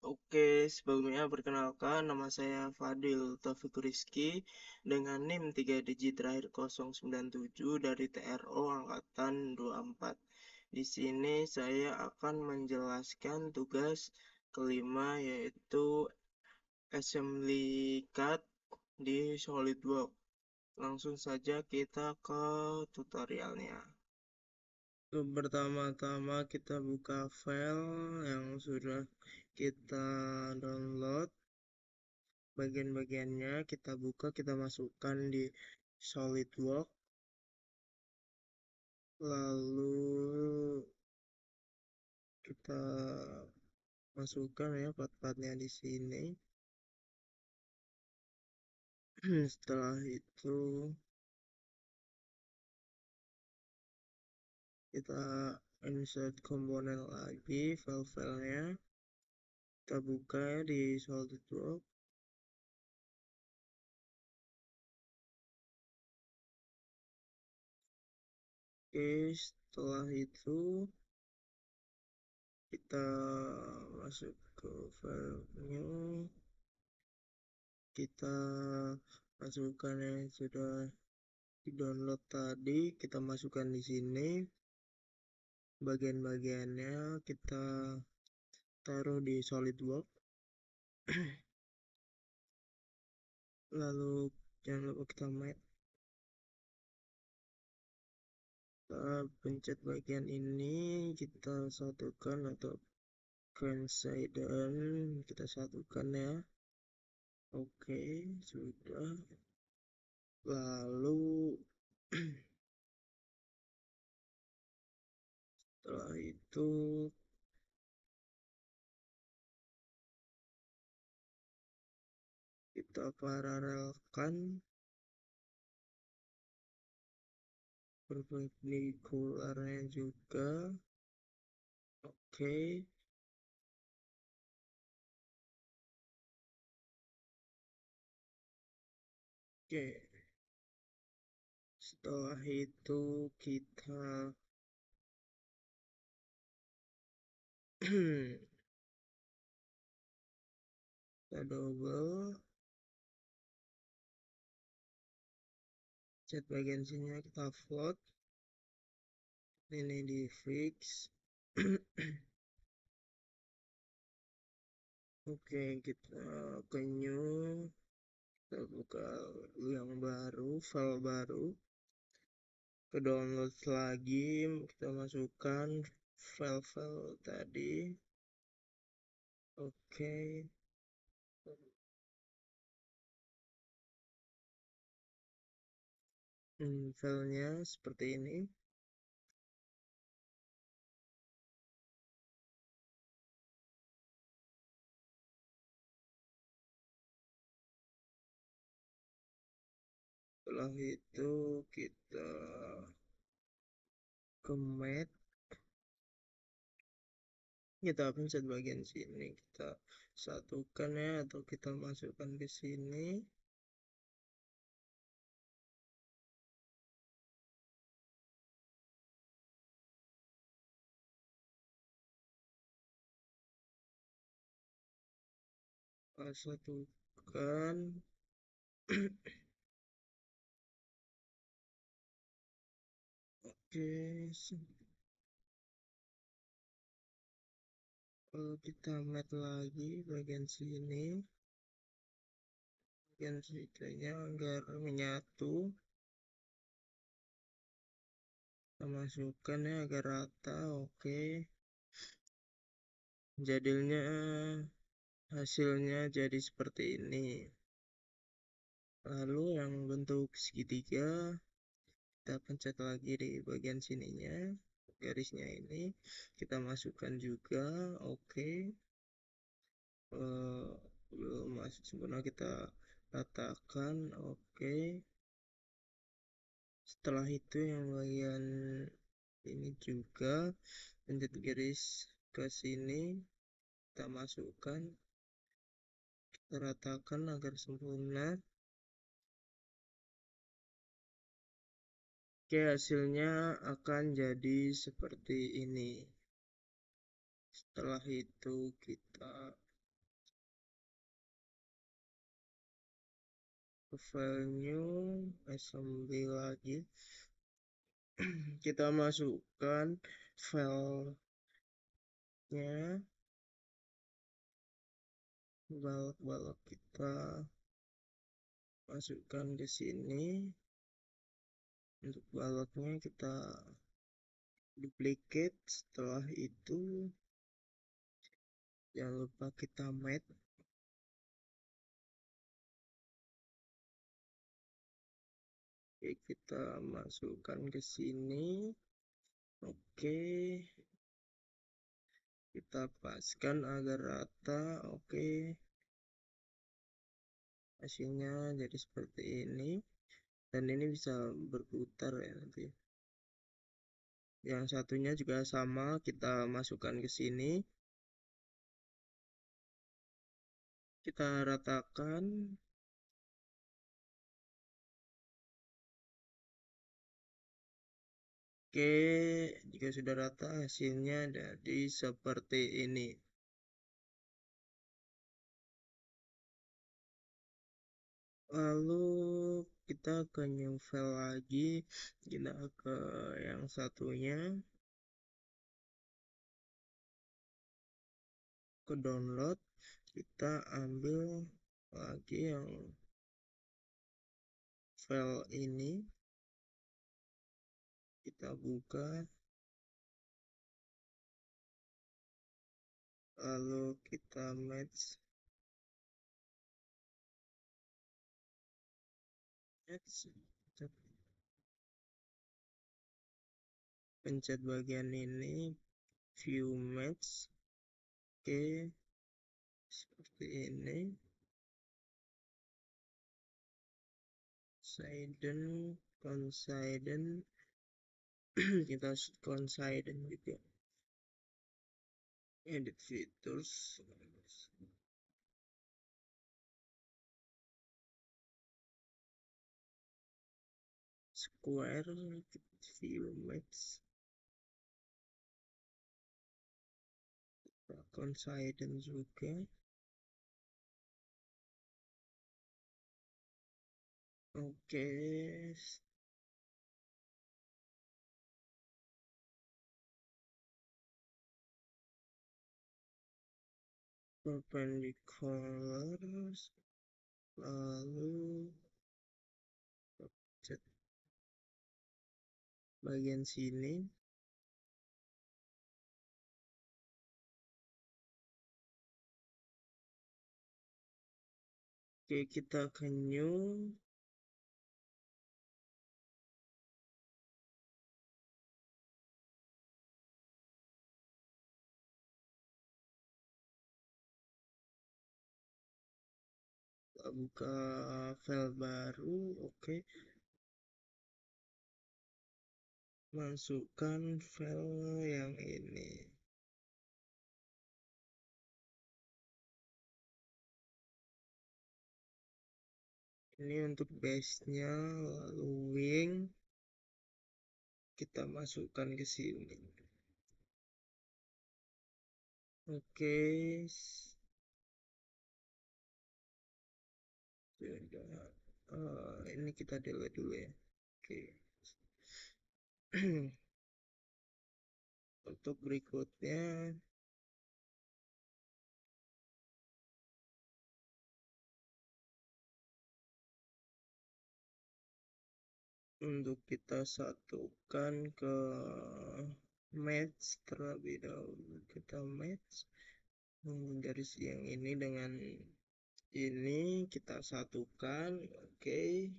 Oke, sebelumnya perkenalkan nama saya Fadil Taufik Rizky dengan NIM 3 digit terakhir 097 dari TRO Angkatan 24. Di sini saya akan menjelaskan tugas kelima yaitu assembly cut di SolidWorks. Langsung saja kita ke tutorialnya. Pertama-tama kita buka file yang sudah kita download. Bagian-bagiannya kita buka, kita masukkan di SolidWorks. Lalu kita masukkan ya part-partnya di sini. Setelah itu kita insert komponen lagi, file-filenya kita buka ya di SolidWorks. Oke, setelah itu kita masuk ke file new, kita masukkan yang sudah di download tadi, kita masukkan di sini. Bagian-bagiannya kita taruh di SolidWorks. Lalu jangan lupa kita pencet bagian ini, kita satukan atau coincident, kita satukan ya. Oke, sudah. Lalu setelah itu kita paralelkan perpendikularnya juga. Oke. Oke. Setelah itu kita kita double, cat bagian sini kita float, ini di fix. Oke, kita ke new, kita buka yang baru, file baru, ke download lagi, kita masukkan file-file tadi. Oke. Filenya seperti ini. Setelah itu kita ke mat, kita pencet bagian sini, kita satukan ya atau kita masukkan ke sini. Kita satukan. Oke, lalu kita mat lagi bagian sini, bagian sininya agar menyatu, kita masukkan ya agar rata. Oke, jadinya hasilnya jadi seperti ini. Lalu yang bentuk segitiga kita pencet lagi di bagian sininya, garisnya ini kita masukkan juga. Oke. Belum masuk sempurna, kita ratakan. Oke. Setelah itu yang bagian ini juga pencet garis ke sini, kita masukkan, kita ratakan agar sempurna. Oke, hasilnya akan jadi seperti ini. Setelah itu kita ke file new assembly lagi. Kita masukkan filenya, balok-balok kita masukkan ke sini. Untuk baloknya kita duplicate. Setelah itu jangan lupa kita matte. Oke, kita masukkan ke sini. Oke, kita paskan agar rata. Oke, hasilnya jadi seperti ini, dan ini bisa berputar ya nanti. Yang satunya juga sama, kita masukkan ke sini, kita ratakan. Oke, jika sudah rata hasilnya jadi seperti ini. Lalu kita ke new file lagi, kita ke yang satunya, ke download, kita ambil lagi yang file ini, kita buka, lalu kita match kita pencet bagian ini, view match. Oke, seperti ini. Coincident kita coincident juga. Edit features, square, view match, coincident juga. Oke, perpendicular, lalu pencet bagian sini. Oke, kita ke new, buka file baru. Oke, masukkan file yang ini. Ini untuk base-nya, lalu wing kita masukkan ke sini. Oke, sudah. Ini kita delete dulu ya. Oke. Untuk berikutnya, untuk kita satukan ke match terlebih dahulu. Kita match garis yang ini dengan ini kita satukan. Oke,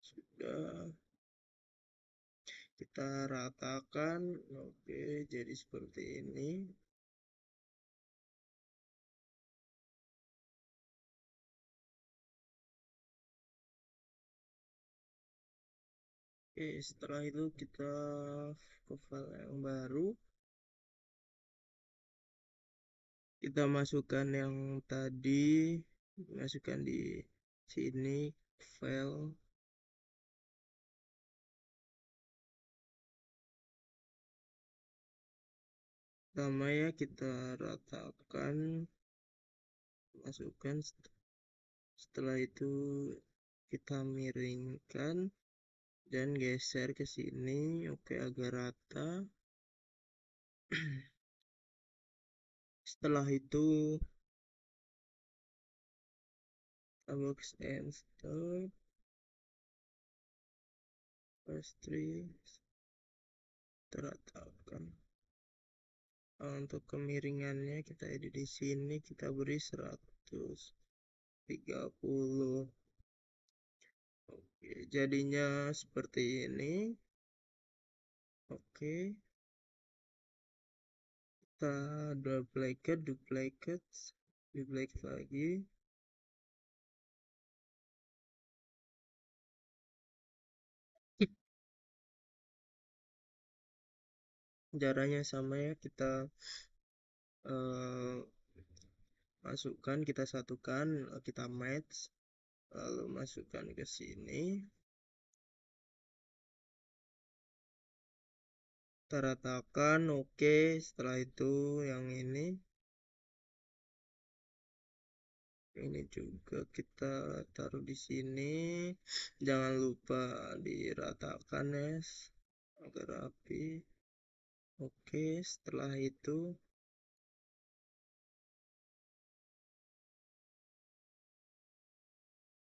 sudah, kita ratakan. Oke, jadi seperti ini. Oke, setelah itu kita ke file yang baru, kita masukkan yang tadi, masukkan di sini file. Pertama ya, kita ratakan, masukkan. Setelah itu kita miringkan dan geser ke sini. Oke, agak rata. Setelah itu kita box and stop, pastry, teratakan. Untuk kemiringannya kita edit di sini, kita beri 130. Oke, jadinya seperti ini. Oke, kita duplicate lagi. Caranya sama ya, kita eh, masukkan, kita satukan, kita match, lalu masukkan ke sini, kita ratakan. Oke, setelah itu yang ini juga kita taruh di sini. Jangan lupa diratakan ya, agar rapi. Oke, setelah itu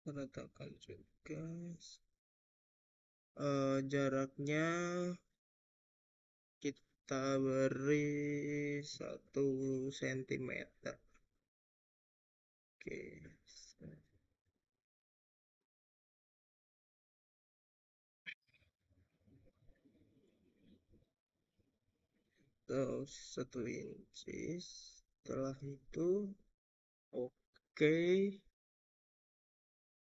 ratakan juga. Jaraknya kita beri 1 cm. Oke, terus 1 inci. Setelah itu oke,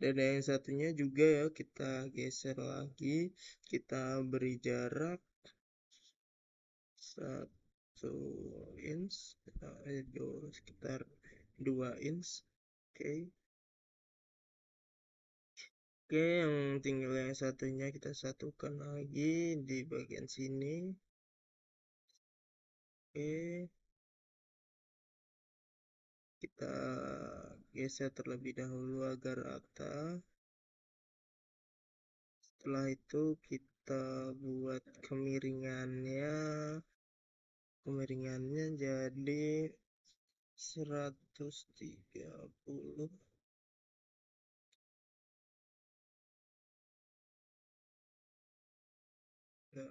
dan yang satunya juga ya kita geser lagi, kita beri jarak 1 inch, sekitar 2 inch. Oke. Oke, yang tinggal yang satunya kita satukan lagi di bagian sini. Oke, kita geser terlebih dahulu agar rata. Setelah itu kita buat kemiringannya jadi 130. Nah,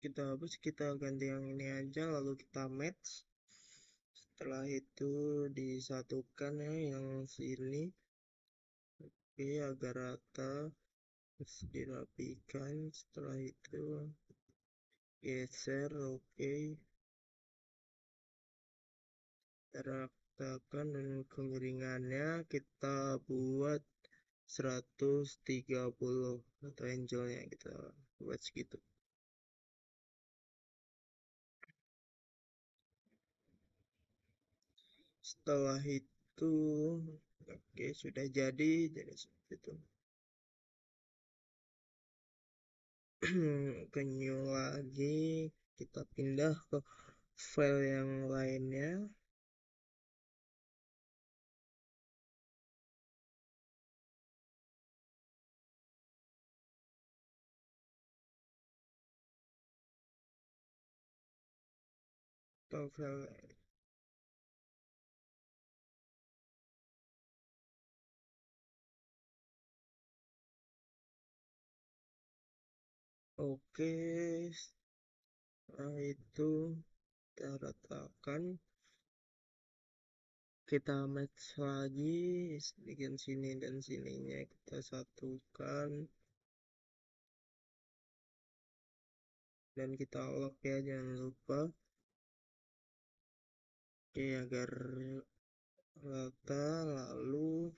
kita hapus, kita ganti yang ini aja, lalu kita match. Setelah itu disatukan ya yang sini. Oke, agak rata, terus dirapikan. Setelah itu geser. Oke, ratakan, dan kemiringannya kita buat 130 atau angelnya kita buat segitu. Setelah itu oke, sudah jadi seperti itu. Ke new lagi, kita pindah ke file yang lainnya. Ke file oke, setelah itu kita ratakan, kita match lagi bagian sini dan sininya kita satukan, dan kita lock ya, jangan lupa. Oke, agar rata, lalu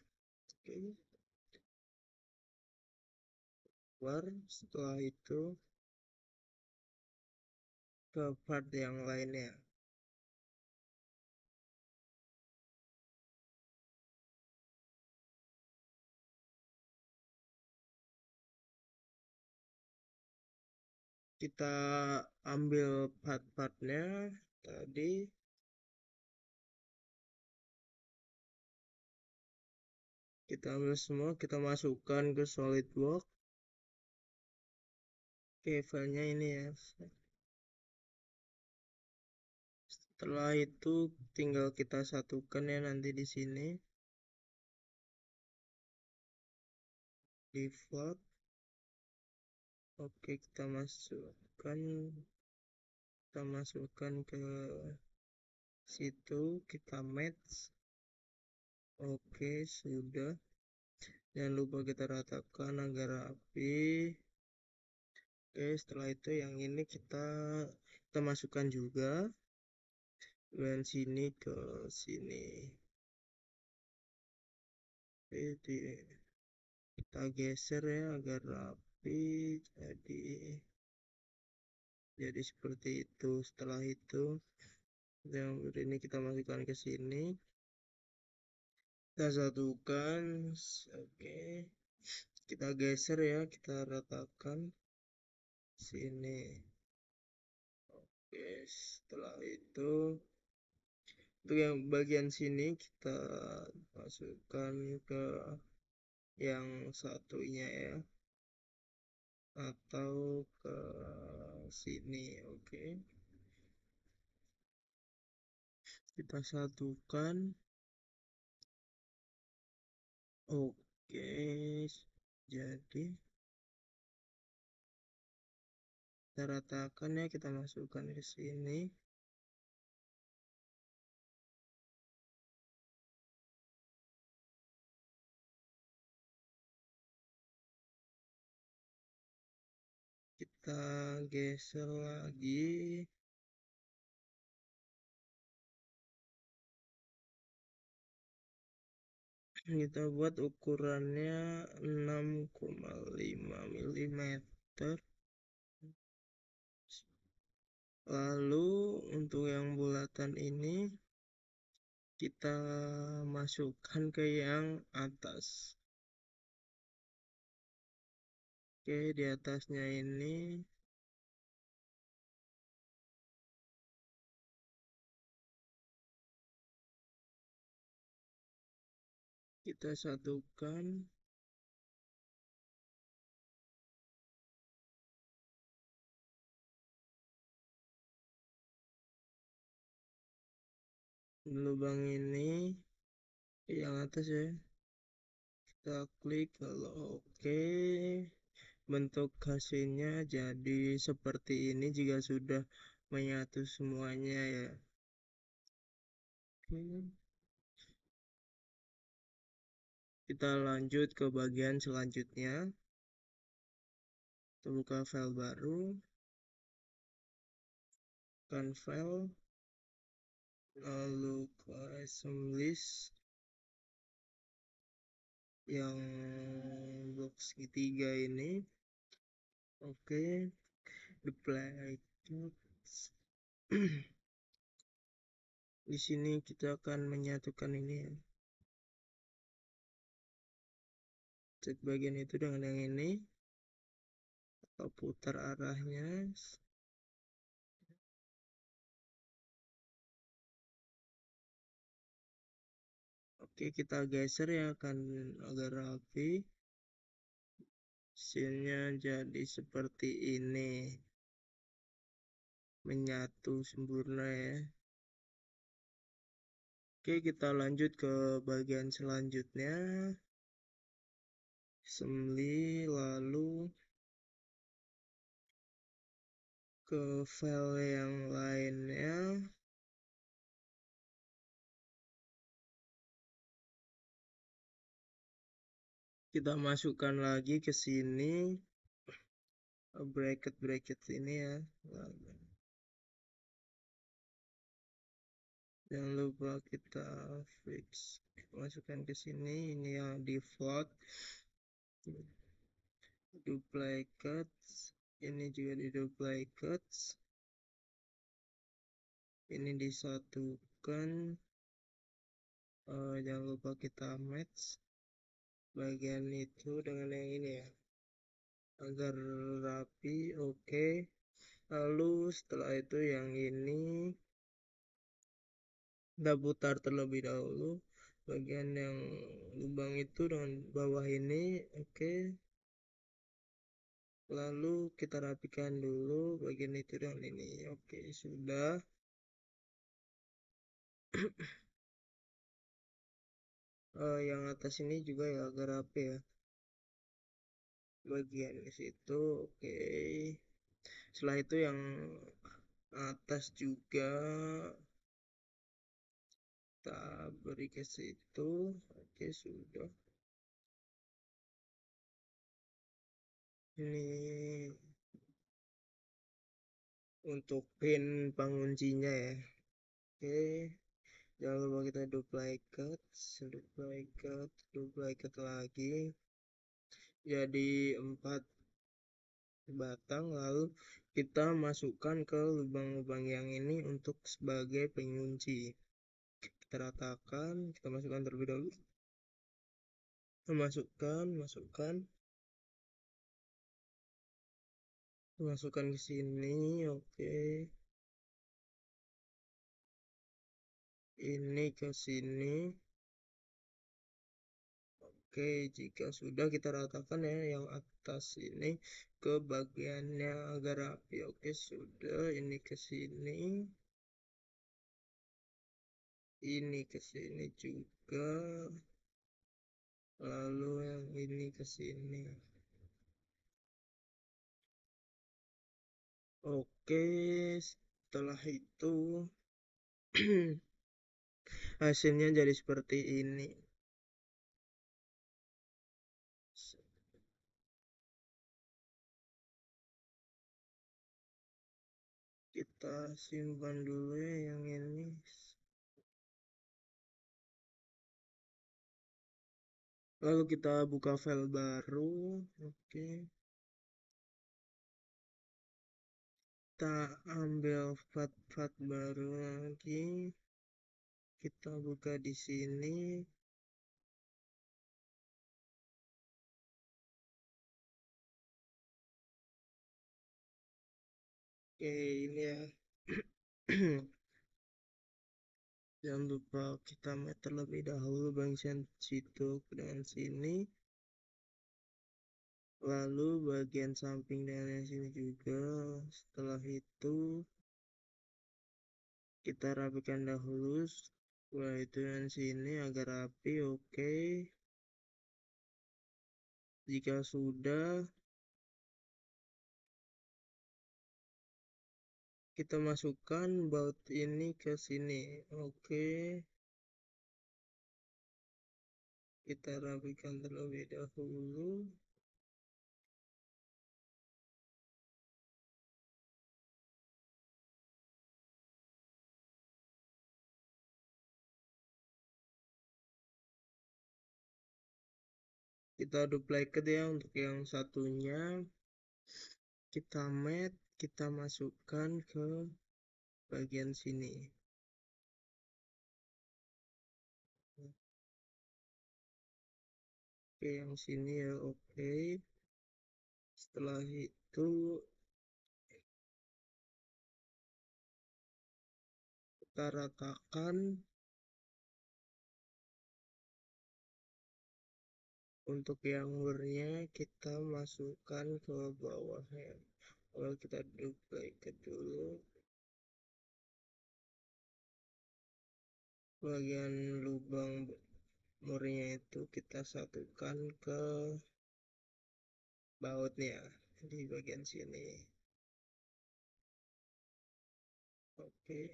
oke, keluar. Setelah itu ke part yang lainnya, kita ambil part-partnya, tadi. Kita ambil semua, kita masukkan ke SolidWorks. Oke, filenya ini ya. Setelah itu tinggal kita satukan ya nanti di sini. Default. Oke, kita masukkan ke situ, kita match. Oke, sudah. Jangan lupa kita ratakan agar rapi. Oke, setelah itu yang ini kita masukkan juga dan sini ke sini. Oke, kita geser ya agar rapi. Jadi seperti itu. Setelah itu yang ini kita masukkan ke sini. Kita satukan. Oke, kita geser ya, kita ratakan sini. Oke, setelah itu untuk yang bagian sini kita masukkan ke yang satunya ya, atau ke sini. Oke, kita satukan. Oke, jadi kita ratakan ya, kita masukkan ke sini. Kita geser lagi. Kita buat ukurannya 6,5 mm. Lalu untuk yang bulatan ini kita masukkan ke yang atas. Oke, di atasnya ini kita satukan. Lubang ini yang atas ya, kita klik kalau oke. Bentuk hasilnya jadi seperti ini jika sudah menyatu semuanya ya. Oke. Kita lanjut ke bagian selanjutnya. Kita buka file baru, kan file, lalu ke assembly yang box ketiga ini. Oke, duplicate. Di sini kita akan menyatukan ini ya. Cek bagian itu dengan yang ini, atau putar arahnya. Oke, kita geser ya kan agar rapi. Hasilnya jadi seperti ini, menyatu sempurna ya. Oke, kita lanjut ke bagian selanjutnya, assembly, lalu ke file yang lainnya. Kita masukkan lagi ke sini bracket ini ya. Jangan lupa kita fix, masukkan ke sini. Ini yang default, duplicate. Ini juga di duplicate. Ini disatukan. Jangan lupa kita match bagian itu dengan yang ini ya, agar rapi. Oke. Lalu setelah itu yang ini Kita putar terlebih dahulu bagian yang lubang itu dengan bawah ini. Oke, lalu kita rapikan dulu bagian itu dengan ini. Oke, sudah. Yang atas ini juga ya agak rapi ya, bagian di situ. Oke, setelah itu yang atas juga kita beri ke situ. Oke, sudah. Ini untuk pin penguncinya ya. Oke, jangan lupa kita duplicate, duplicate, duplicate lagi jadi 4 batang, lalu kita masukkan ke lubang-lubang yang ini untuk sebagai pengunci. Kita ratakan, kita masukkan terlebih dahulu. Masukkan ke sini. Oke, ini ke sini. Oke, jika sudah kita ratakan ya yang atas ini ke bagiannya agar rapi. Oke, sudah. Ini ke sini. Ini ke sini juga. Lalu yang ini ke sini. Oke, setelah itu hasilnya jadi seperti ini. Kita simpan dulu ya yang ini. Lalu kita buka file baru. Oke, kita ambil file baru lagi. Kita buka di sini. Oke, ini ya. Jangan lupa kita match terlebih dahulu bagian situ dengan sini. Lalu bagian samping dengan sini juga. Setelah itu kita rapikan dahulu. Setelah itu dengan sini agar rapi. Oke. Jika sudah, kita masukkan baut ini ke sini. Oke, kita rapikan terlebih dahulu. Kita duplicate ya untuk yang satunya. Kita match, kita masukkan ke bagian sini. Oke, yang sini ya oke. Setelah itu kita ratakan. Untuk yang murnya kita masukkan ke bawahnya. Lalu kita duplicate dulu. Bagian lubang murnya itu kita satukan ke bautnya di bagian sini. Oke.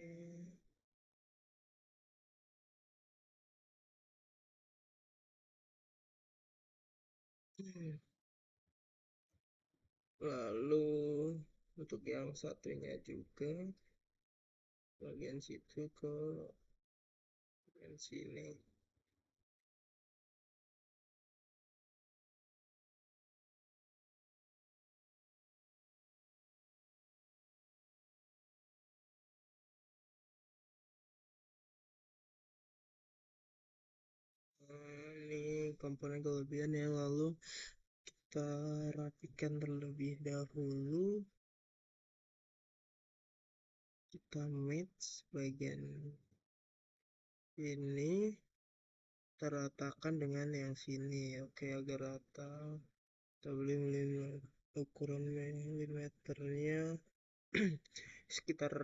Lalu untuk yang satunya juga bagian situ ke bagian sini. Ini komponen kelebihan yang lalu kita rapikan terlebih dahulu. Kita match bagian ini teratakan dengan yang sini. Oke, agar rata. Kita beli ukuran milimeternya sekitar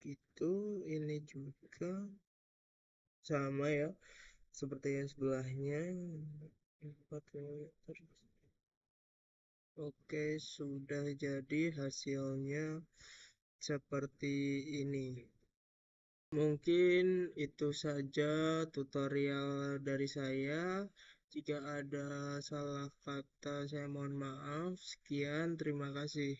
gitu. Ini juga sama ya, seperti yang sebelahnya, 4 mm. Oke, sudah jadi hasilnya seperti ini. Mungkin itu saja tutorial dari saya. Jika ada salah kata, saya mohon maaf. Sekian, terima kasih.